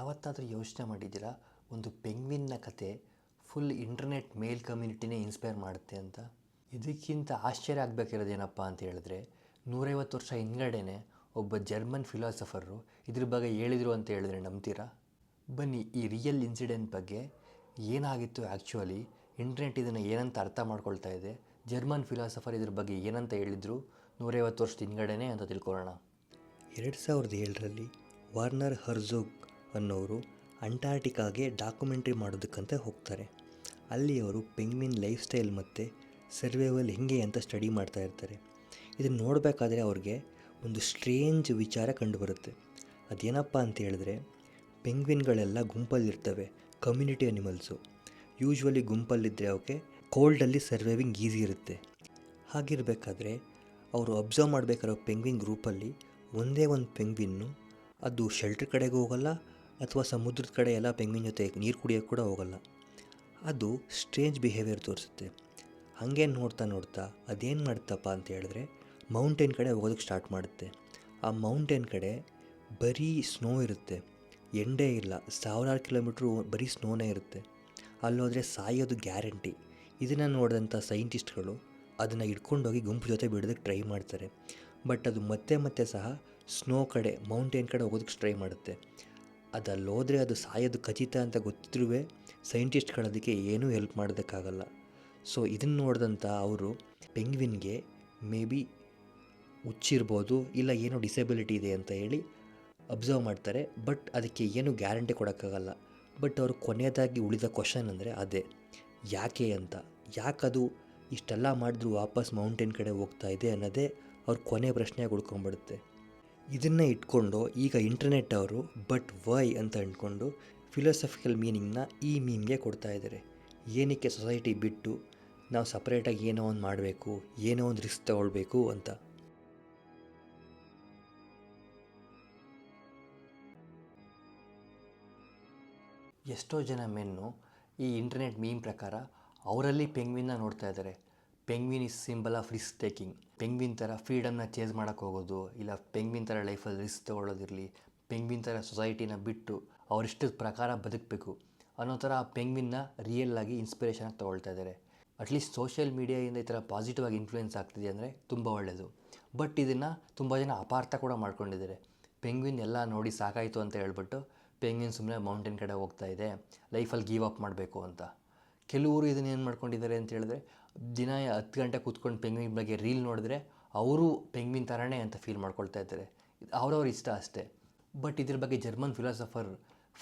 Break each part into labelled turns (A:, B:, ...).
A: ಯಾವತ್ತಾದರೂ ಯೋಚನೆ ಮಾಡಿದ್ದೀರಾ ಒಂದು ಪೆಂಗ್ವಿನ್ನ ಕತೆ ಫುಲ್ ಇಂಟರ್ನೆಟ್ ಮೇಲ್ ಕಮ್ಯುನಿಟಿನೇ ಇನ್ಸ್ಪೈರ್ ಮಾಡುತ್ತೆ ಅಂತ? ಇದಕ್ಕಿಂತ ಆಶ್ಚರ್ಯ ಆಗಬೇಕಿರೋದೇನಪ್ಪ ಅಂತ ಹೇಳಿದ್ರೆ 150 ವರ್ಷ ಹಿಂದ್ಗಡೆನೇ ಒಬ್ಬ ಜರ್ಮನ್ ಫಿಲಾಸಫರು ಇದ್ರ ಬಗ್ಗೆ ಹೇಳಿದರು ಅಂತ ಹೇಳಿದ್ರೆ ನಂಬ್ತೀರಾ? ಬನ್ನಿ ಈ ರಿಯಲ್ ಇನ್ಸಿಡೆಂಟ್ ಬಗ್ಗೆ ಏನಾಗಿತ್ತು, ಆ್ಯಕ್ಚುಲಿ ಇಂಟರ್ನೆಟ್ ಇದನ್ನು ಏನಂತ ಅರ್ಥ ಮಾಡ್ಕೊಳ್ತಾ ಇದೆ, ಜರ್ಮನ್ ಫಿಲಾಸಫರ್ ಇದ್ರ ಬಗ್ಗೆ ಏನಂತ ಹೇಳಿದರು 150 ವರ್ಷದ ಹಿಂದ್ಗಡೆನೇ ಅಂತ ತಿಳ್ಕೊಳ್ಳೋಣ. 2007ರಲ್ಲಿ ವಾರ್ನರ್ ಹರ್ಝೋಗ್ ಅನ್ನೋರು ಅಂಟಾರ್ಟಿಕಾಗೆ ಡಾಕ್ಯುಮೆಂಟ್ರಿ ಮಾಡೋದಕ್ಕಂತ ಹೋಗ್ತಾರೆ. ಅಲ್ಲಿ ಅವರು ಪೆಂಗ್ವಿನ್ ಲೈಫ್ ಸ್ಟೈಲ್ ಮತ್ತು ಸರ್ವೈವಲ್ ಹೆಂಗೆ ಅಂತ ಸ್ಟಡಿ ಮಾಡ್ತಾ ಇರ್ತಾರೆ. ಇದನ್ನು ನೋಡಬೇಕಾದ್ರೆ ಅವ್ರಿಗೆ ಒಂದು ಸ್ಟ್ರೇಂಜ್ ವಿಚಾರ ಕಂಡುಬರುತ್ತೆ. ಅದೇನಪ್ಪ ಅಂತ ಹೇಳಿದ್ರೆ, ಪೆಂಗ್ವಿನ್ಗಳೆಲ್ಲ ಗುಂಪಲ್ಲಿರ್ತವೆ, ಕಮ್ಯುನಿಟಿ ಅನಿಮಲ್ಸು. ಯೂಶ್ವಲಿ ಗುಂಪಲ್ಲಿದ್ದರೆ ಅವಕ್ಕೆ ಕೋಲ್ಡಲ್ಲಿ ಸರ್ವೈವಿಂಗ್ ಈಸಿ ಇರುತ್ತೆ. ಹಾಗಿರಬೇಕಾದ್ರೆ ಅವರು ಅಬ್ಸರ್ವ್ ಮಾಡಬೇಕಾರೋ ಪೆಂಗ್ವಿನ್ ಗ್ರೂಪಲ್ಲಿ ಒಂದೇ ಒಂದು ಪೆಂಗ್ವಿನ್ನು ಅದು ಶೆಲ್ಟರ್ ಕಡೆಗೂ ಹೋಗಲ್ಲ ಅಥವಾ ಸಮುದ್ರದ ಕಡೆ ಎಲ್ಲ ಪೆಂಗ್ವಿನ್ ಜೊತೆ ನೀರು ಕುಡಿಯೋಕ್ಕೆ ಕೂಡ ಹೋಗಲ್ಲ. ಅದು ಸ್ಟ್ರೇಂಜ್ ಬಿಹೇವಿಯರ್ ತೋರಿಸುತ್ತೆ. ಹಾಗೆ ನೋಡ್ತಾ ನೋಡ್ತಾ ಅದೇನು ಮಾಡುತ್ತಪ್ಪ ಅಂತ ಹೇಳಿದ್ರೆ ಮೌಂಟೇನ್ ಕಡೆ ಹೋಗೋದಕ್ಕೆ ಸ್ಟಾರ್ಟ್ ಮಾಡುತ್ತೆ. ಆ ಮೌಂಟೇನ್ ಕಡೆ ಬರೀ ಸ್ನೋ ಇರುತ್ತೆ, ಎಂಡೇ ಇಲ್ಲ, 1000 ಕಿಲೋಮೀಟ್ರು ಬರೀ ಸ್ನೋನೇ ಇರುತ್ತೆ. ಅಲ್ಲೋದ್ರೆ ಸಾಯೋದು ಗ್ಯಾರಂಟಿ. ಇದನ್ನು ನೋಡಿದಂಥ ಸೈಂಟಿಸ್ಟ್ಗಳು ಅದನ್ನು ಹಿಡ್ಕೊಂಡೋಗಿ ಗುಂಪು ಜೊತೆ ಬಿಡೋದಕ್ಕೆ ಟ್ರೈ ಮಾಡ್ತಾರೆ. ಬಟ್ ಅದು ಮತ್ತೆ ಸಹ ಸ್ನೋ ಕಡೆ, ಮೌಂಟೇನ್ ಕಡೆ ಹೋಗೋದಕ್ಕೆ ಟ್ರೈ ಮಾಡುತ್ತೆ. ಅದಲ್ಲೋದ್ರೆ ಅದು ಸಾಯೋದು ಖಚಿತ ಅಂತ ಗೊತ್ತಿದ್ರೂ ಸೈಂಟಿಸ್ಟ್ಗಳದಕ್ಕೆ ಏನೂ ಹೆಲ್ಪ್ ಮಾಡೋದಕ್ಕಾಗಲ್ಲ. ಸೊ ಇದನ್ನು ನೋಡಿದಂಥ ಅವರು ಪೆಂಗ್ವಿನ್ಗೆ ಮೇ ಬಿ ಹುಚ್ಚಿರ್ಬೋದು, ಇಲ್ಲ ಏನೋ ಡಿಸೆಬಿಲಿಟಿ ಇದೆ ಅಂತ ಹೇಳಿ ಅಬ್ಸರ್ವ್ ಮಾಡ್ತಾರೆ. ಬಟ್ ಅದಕ್ಕೆ ಏನೂ ಗ್ಯಾರಂಟಿ ಕೊಡೋಕ್ಕಾಗಲ್ಲ. ಬಟ್ ಅವರು ಕೊನೆಯದಾಗಿ ಉಳಿದ ಕ್ವಶನ್ ಅಂದರೆ ಅದೇ, ಯಾಕೆ ಅಂತ. ಯಾಕದು ಇಷ್ಟೆಲ್ಲ ಮಾಡಿದ್ರು ವಾಪಸ್ ಮೌಂಟೇನ್ ಕಡೆ ಹೋಗ್ತಾ ಇದೆ ಅನ್ನೋದೇ ಅವ್ರ ಕೊನೆ ಪ್ರಶ್ನೆಯಾಗಿ ಉಳ್ಕೊಂಡ್ಬಿಡುತ್ತೆ. ಇದನ್ನು ಇಟ್ಕೊಂಡು ಈಗ ಇಂಟರ್ನೆಟ್ ಅವರು ಬಟ್ ವೈ ಅಂತ ಅಂದ್ಕೊಂಡು ಫಿಲಾಸಫಿಕಲ್ ಮೀನಿಂಗ್ನ ಈ ಮೀಮ್ಗೆ ಕೊಡ್ತಾ ಇದ್ದಾರೆ. ಏನಕ್ಕೆ ಸೊಸೈಟಿ ಬಿಟ್ಟು ನಾವು ಸಪ್ರೇಟಾಗಿ ಏನೋ ಒಂದು ಮಾಡಬೇಕು, ಏನೋ ಒಂದು ರಿಸ್ಕ್ ತಗೊಳ್ಬೇಕು ಅಂತ. ಎಷ್ಟೋ ಜನ ಮೆನ್ನು ಈ ಇಂಟರ್ನೆಟ್ ಮೀಮ್ ಪ್ರಕಾರ ಅವರಲ್ಲಿ ಪೆಂಗ್ವಿನ್ನ ನೋಡ್ತಾ ಇದ್ದಾರೆ. Penguin is symbol of risk taking. Penguin ಥರ ಫ್ರೀಡಮ್ನ ಚೇಸ್ ಮಾಡೋಕ್ಕೆ ಹೋಗೋದು, ಇಲ್ಲ ಪೆಂಗ್ವಿನ್ ಥರ ಲೈಫಲ್ಲಿ ರಿಸ್ಕ್ ತೊಗೊಳ್ಳೋದಿರಲಿ, ಪೆಂಗ್ವಿನ್ ಥರ ಸೊಸೈಟಿನ ಬಿಟ್ಟು ಅವರಿಷ್ಟದ ಪ್ರಕಾರ ಬದುಕಬೇಕು ಅನ್ನೋ ಥರ ಆ ಪೆಂಗ್ವಿನ್ನ ರಿಯಲ್ಲಾಗಿ ಇನ್ಸ್ಪಿರೇಷನಾಗಿ ತೊಗೊಳ್ತಾ ಇದ್ದಾರೆ. ಅಟ್ಲೀಸ್ಟ್ ಸೋಷಿಯಲ್ ಮೀಡಿಯಾದಿಂದ ಈ ಥರ ಪಾಸಿಟಿವ್ ಆಗಿ ಇನ್ಫ್ಲೂಯೆನ್ಸ್ ಆಗ್ತಿದೆ ಅಂದರೆ ತುಂಬ ಒಳ್ಳೆಯದು. ಬಟ್ ಇದನ್ನು ತುಂಬ ಜನ ಅಪಾರ್ಥ ಕೂಡ ಮಾಡ್ಕೊಂಡಿದ್ದಾರೆ. ಪೆಂಗ್ವಿನ್ ಎಲ್ಲ ನೋಡಿ ಸಾಕಾಯಿತು ಅಂತ ಹೇಳ್ಬಿಟ್ಟು ಪೆಂಗ್ವಿನ್ ಸುಮ್ಮನೆ ಮೌಂಟೇನ್ ಕಡೆ ಹೋಗ್ತಾ ಇದೆ, ಲೈಫಲ್ಲಿ ಗೀವ್ ಅಪ್ ಮಾಡಬೇಕು ಅಂತ. ಕೆಲವರು ಇದನ್ನು ಏನು ಮಾಡ್ಕೊಂಡಿದ್ದಾರೆ ಅಂತ ಹೇಳಿದ್ರೆ, ದಿನ 10 ಗಂಟೆ ಕೂತ್ಕೊಂಡು ಪೆಂಗ್ವಿನ್ ಬಗ್ಗೆ ರೀಲ್ ನೋಡಿದ್ರೆ ಅವರು ಪೆಂಗ್ವಿನ್ ಥರನೇ ಅಂತ ಫೀಲ್ ಮಾಡ್ಕೊಳ್ತಾ ಇದ್ದಾರೆ. ಅವ್ರವ್ರ ಇಷ್ಟ ಅಷ್ಟೇ. ಬಟ್ ಇದ್ರ ಬಗ್ಗೆ ಜರ್ಮನ್ ಫಿಲಾಸಫರ್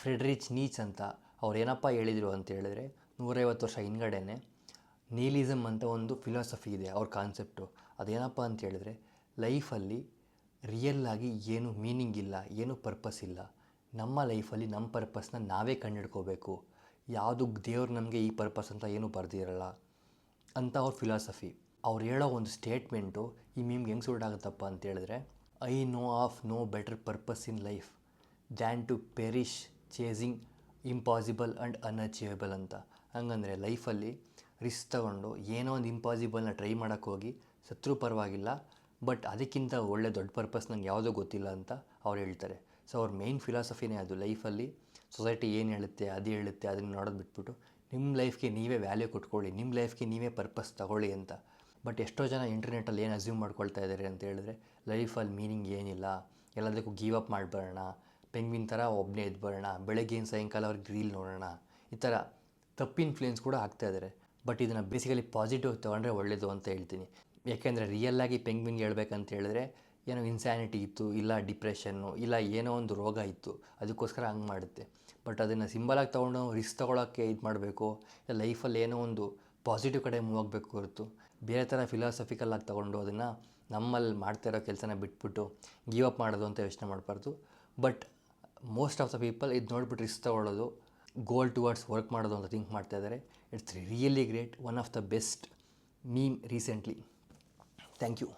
A: ಫ್ರೆಡ್ರಿಚ್ ನೀಚ್ ಅಂತ ಅವ್ರು ಏನಪ್ಪ ಹೇಳಿದರು ಅಂತ ಹೇಳಿದ್ರೆ, 150 ವರ್ಷ ಹಿಂದ್ಗಡೆನೇ ನಿಹಿಲಿಸಮ್ ಅಂತ ಒಂದು ಫಿಲಾಸಫಿ ಇದೆ ಅವ್ರ ಕಾನ್ಸೆಪ್ಟು. ಅದೇನಪ್ಪ ಅಂತ ಹೇಳಿದ್ರೆ, ಲೈಫಲ್ಲಿ ರಿಯಲ್ಲಾಗಿ ಏನು ಮೀನಿಂಗ್ ಇಲ್ಲ, ಏನು ಪರ್ಪಸ್ ಇಲ್ಲ. ನಮ್ಮ ಲೈಫಲ್ಲಿ ನಮ್ಮ ಪರ್ಪಸ್ನ ನಾವೇ ಕಂಡುಹಿಡ್ಕೋಬೇಕು. ಯಾವುದು ದೇವ್ರು ನಮಗೆ ಈ ಪರ್ಪಸ್ ಅಂತ ಏನೂ ಬರೆದಿರಲ್ಲ ಅಂತ ಅವ್ರ ಫಿಲಾಸಫಿ. ಅವ್ರು ಹೇಳೋ ಒಂದು ಸ್ಟೇಟ್ಮೆಂಟು ಈ ಮೀಮ್ಗೆ ಹೆಂಗೆ ಸೂಟ್ ಆಗುತ್ತಪ್ಪ ಅಂತ ಹೇಳಿದ್ರೆ, I know of no better purpose in life than to perish chasing impossible and unachievable ಅಂತ. ಹಂಗಂದರೆ ಲೈಫಲ್ಲಿ ರಿಸ್ಕ್ ತಗೊಂಡು ಏನೋ ಒಂದು ಇಂಪಾಸಿಬಲ್ನ ಟ್ರೈ ಮಾಡೋಕ್ಕೆ ಹೋಗಿ ಸತ್ರೂ ಪರವಾಗಿಲ್ಲ, ಬಟ್ ಅದಕ್ಕಿಂತ ಒಳ್ಳೆ ದೊಡ್ಡ ಪರ್ಪಸ್ ನಂಗೆ ಯಾವುದೂ ಗೊತ್ತಿಲ್ಲ ಅಂತ ಅವ್ರು ಹೇಳ್ತಾರೆ. ಸೊ ಅವ್ರ ಮೇಯ್ನ್ ಫಿಲಾಸಫಿನೇ ಅದು. ಲೈಫಲ್ಲಿ ಸೊಸೈಟಿ ಏನು ಹೇಳುತ್ತೆ ಅದು ಹೇಳುತ್ತೆ, ಅದನ್ನು ನೋಡೋದು ಬಿಟ್ಬಿಟ್ಟು ನಿಮ್ಮ ಲೈಫ್ಗೆ ನೀವೇ ವ್ಯಾಲ್ಯೂ ಕೊಟ್ಕೊಳ್ಳಿ, ನಿಮ್ಮ ಲೈಫ್ಗೆ ನೀವೇ ಪರ್ಪಸ್ ತಗೊಳ್ಳಿ ಅಂತ. ಬಟ್ ಎಷ್ಟೋ ಜನ ಇಂಟರ್ನೆಟ್ಟಲ್ಲಿ ಏನು ಅಸ್ಯೂಮ್ ಮಾಡ್ಕೊಳ್ತಾ ಇದ್ದಾರೆ ಅಂತ ಹೇಳಿದ್ರೆ, ಲೈಫಲ್ಲಿ ಮೀನಿಂಗ್ ಏನಿಲ್ಲ, ಎಲ್ಲದಕ್ಕೂ ಗೀವ್ ಅಪ್ ಮಾಡಿಬರೋಣ, ಪೆಂಗ್ವಿನ್ ಥರ ಒಬ್ಬನೇ ಎದ್ದು ಬರೋಣ, ಬೆಳಗ್ಗಿನ ಸಾಯಂಕಾಲ ಅವ್ರಿಗೆ ರೀಲ್ ನೋಡೋಣ, ಈ ಥರ ತಪ್ಪು ಇನ್ಫ್ಲೂಯೆನ್ಸ್ ಕೂಡ ಆಗ್ತಾ ಇದ್ದಾರೆ. ಬಟ್ ಇದನ್ನು ಬೇಸಿಕಲಿ ಪಾಸಿಟಿವ್ ತೊಗೊಂಡ್ರೆ ಒಳ್ಳೆಯದು ಅಂತ ಹೇಳ್ತೀನಿ. ಯಾಕೆಂದರೆ ರಿಯಲ್ಲಾಗಿ ಪೆಂಗ್ವಿನ್ಗೆ ಹೇಳ್ಬೇಕಂತ ಹೇಳಿದ್ರೆ ಏನೋ ಇನ್ಸ್ಯಾನಿಟಿ ಇತ್ತು, ಇಲ್ಲ ಡಿಪ್ರೆಷನ್ನು, ಇಲ್ಲ ಏನೋ ಒಂದು ರೋಗ ಇತ್ತು, ಅದಕ್ಕೋಸ್ಕರ ಹಂಗೆ ಮಾಡುತ್ತೆ. ಬಟ್ ಅದನ್ನು ಸಿಂಬಲಾಗಿ ತೊಗೊಂಡು ರಿಸ್ಕ್ ತೊಗೊಳಕ್ಕೆ ಇದು ಮಾಡಬೇಕು, ಲೈಫಲ್ಲಿ ಏನೋ ಒಂದು ಪಾಸಿಟಿವ್ ಕಡೆ ಮೂವ್ ಆಗಬೇಕು ಹೊರತು ಬೇರೆ ಥರ ಫಿಲಾಸಫಿಕಲ್ಲಾಗಿ ತೊಗೊಂಡು ಅದನ್ನು ನಮ್ಮಲ್ಲಿ ಮಾಡ್ತಾ ಇರೋ ಕೆಲಸನ ಬಿಟ್ಬಿಟ್ಟು ಗೀವ್ ಅಪ್ ಮಾಡೋದು ಅಂತ ಯೋಚನೆ ಮಾಡಬಾರ್ದು. But most of the people ಇದು ನೋಡ್ಬಿಟ್ಟು ರಿಸ್ಕ್ ತೊಗೊಳ್ಳೋದು, ಗೋಲ್ ಟುವರ್ಡ್ಸ್ ವರ್ಕ್ ಮಾಡೋದು ಅಂತ ಥಿಂಕ್ ಮಾಡ್ತಾ ಇದ್ದಾರೆ. It's really great, one of the best meme recently. Thank you.